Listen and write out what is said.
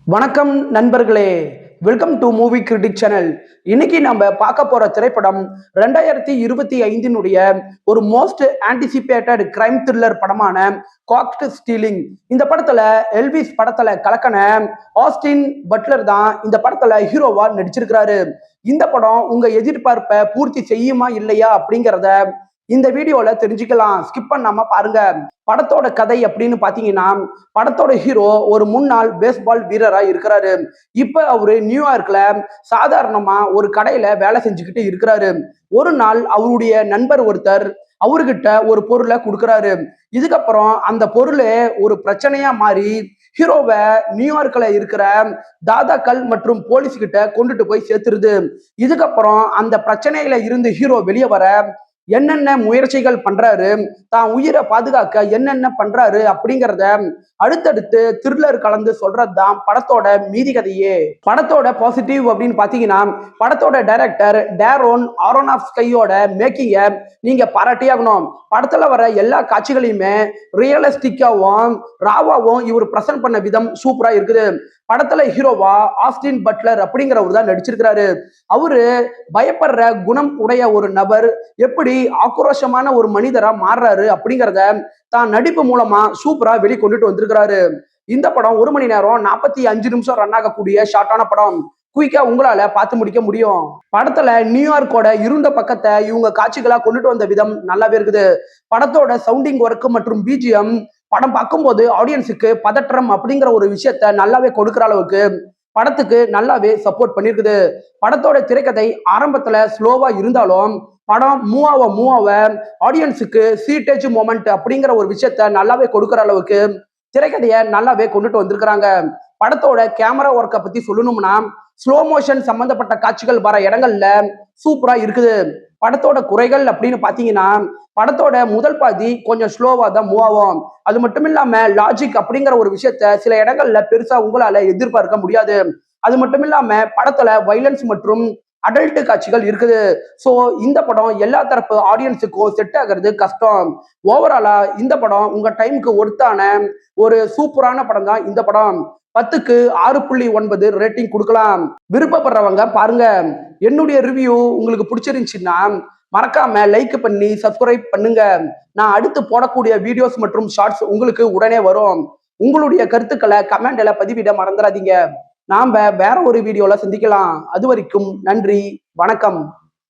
வணக்கம் நண்பர்களே, welcome to movie critic channel. இன்னைக்கு நம்ம பார்க்க போற திரைப்படம் 2025 ஒரு மோஸ்ட் ஆன்டிசிபேட்டட் கிரைம் த்ரில்லர் படமான காக்ட் ஸ்டீலிங். இந்த படத்துல எல்விஸ் படத்துல கலக்கன ஆஸ்டின் பட்லர் தான் இந்த படத்துல ஹீரோவா நடிச்சிருக்கிறாரு. இந்த படம் உங்க எதிர்பார்ப்பை பூர்த்தி செய்யுமா இல்லையா அப்படிங்கிறத இந்த வீடியோல தெரிஞ்சுக்கலாம். ஸ்கிப் பண்ணாம பாருங்க. படத்தோட கதை அப்படின்னு பாத்தீங்கன்னா, படத்தோட ஹீரோ ஒரு முன்னாள் பேஸ்பால் வீரரா இருக்கிறாரு. இப்ப அவரு நியூயார்க்ல சாதாரணமா ஒரு கடையில வேலை செஞ்சுக்கிட்டு இருக்கிறாரு. ஒரு நாள் அவருடைய நண்பர் ஒருத்தர் அவர்கிட்ட ஒரு பொருளை கொடுக்குறாரு. இதுக்கப்புறம் அந்த பொருளே ஒரு பிரச்சனையா மாறி ஹீரோவை நியூயார்க்ல இருக்கிற தாதாக்கள் மற்றும் போலீஸ் கிட்ட கொண்டுட்டு போய் சேர்த்துருது. இதுக்கப்புறம் அந்த பிரச்சனையில இருந்து ஹீரோ வெளியே வர என்னென்ன முயற்சிகள் பண்றாரு, தான் உயிரை பாதுகாக்க என்னென்ன பண்றாரு அப்படிங்கிறத அடுத்தடுத்து த்ரில்லர் கலந்து சொல்றதுதான் படத்தோட மீதி கதையே. படத்தோட பாசிட்டிவ் அப்படின்னு பாத்தீங்கன்னா, படத்தோட டைரக்டர் டேரோன் ஆரோனாஃப்ஸ்கையோட மேக்கிங்க நீங்க பாராட்டியாகணும். படத்துல வர எல்லா காட்சிகளையுமே ரியலிஸ்டிக்காவும் ராவாவும் இவர் பிரசன்ட் பண்ண விதம் சூப்பரா இருக்குது. படத்துல ஹீரோவா ஆஸ்டின் பட்லர் அப்படிங்கிறவர் தான் நடிச்சிருக்கிறாரு. அவரு பயப்படுற குணம் உடைய ஒரு நபர் எப்படி ஆக்ரோஷமான ஒரு மனிதரா மாறுறாரு அப்படிங்கிறத தான் நடிப்பு மூலமா சூப்பரா வெளிக்கொண்டுட்டு வந்திருக்கிறாரு. இந்த படம் 1 மணி நேரம் 45 நிமிஷம் ரன் ஆகக்கூடிய ஷார்ட்டான படம். குயிக்கா உங்களால பார்த்து முடிக்க முடியும். படத்துல நியூயார்க்கோட இருண்ட பக்கத்தை இவங்க காட்சிகளா கொண்டுட்டு வந்த விதம் நல்லாவே இருக்குது. படத்தோட சவுண்டிங் ஒர்க் மற்றும் பிஜிஎம் படம் பார்க்கும்போது ஆடியன்ஸுக்கு பதற்றம் அப்படிங்கிற ஒரு விஷயத்த நல்லாவே கொடுக்குற அளவுக்கு படத்துக்கு நல்லாவே சப்போர்ட் பண்ணிருக்குது. படத்தோட திரைக்கதை ஆரம்பத்துல ஸ்லோவா இருந்தாலும் படம் மூவ் ஆவ ஆடியன்ஸுக்கு சீட்டேஜ் மொமெண்ட் அப்படிங்கிற ஒரு விஷயத்த நல்லாவே கொடுக்குற அளவுக்கு திரைக்கதையை நல்லாவே கொண்டுட்டு வந்திருக்கிறாங்க. படத்தோட கேமரா ஒர்க்கை பத்தி சொல்லணும்னா, ஸ்லோ மோஷன் சம்பந்தப்பட்ட காட்சிகள் வர இடங்கள்ல சூப்பரா இருக்குது. படத்தோட குறைகள் அப்படின்னு பாத்தீங்கன்னா, படத்தோட முதல் பாதி கொஞ்சம் ஸ்லோவா தான் மூவ் ஆகும். அது மட்டும் இல்லாம லாஜிக் அப்படிங்கிற ஒரு விஷயத்த சில இடங்கள்ல பெருசா உங்களால எதிர்பார்க்க முடியாது. அது மட்டும் இல்லாம படத்துல வைலன்ஸ் மற்றும் அடல்ட் காட்சிகள் இருக்குது. சோ இந்த படம் எல்லா தரப்பு ஆடியன்ஸுக்கும் செட் ஆகிறது கஷ்டம். ஓவராலா இந்த படம் உங்க டைமுக்கு ஒர்த்தான ஒரு சூப்பரான படம் தான் இந்த படம். 10க்கு 6.9 ரேட்டிங் கொடுக்கலாம். விருப்பப்படுறவங்க பாருங்க. என்னுடைய ரிவ்யூ உங்களுக்கு பிடிச்சிருந்துச்சுன்னா மறக்காம லைக் பண்ணி சப்ஸ்கிரைப் பண்ணுங்க. நான் அடுத்து போடக்கூடிய வீடியோஸ் மற்றும் ஷார்ட்ஸ் உங்களுக்கு உடனே வரும். உங்களுடைய கருத்துக்களை கமெண்ட்ல பதிவிட மறந்துடாதீங்க. நாம வேற ஒரு வீடியோல சந்திக்கலாம். அது வரைக்கும் நன்றி, வணக்கம்.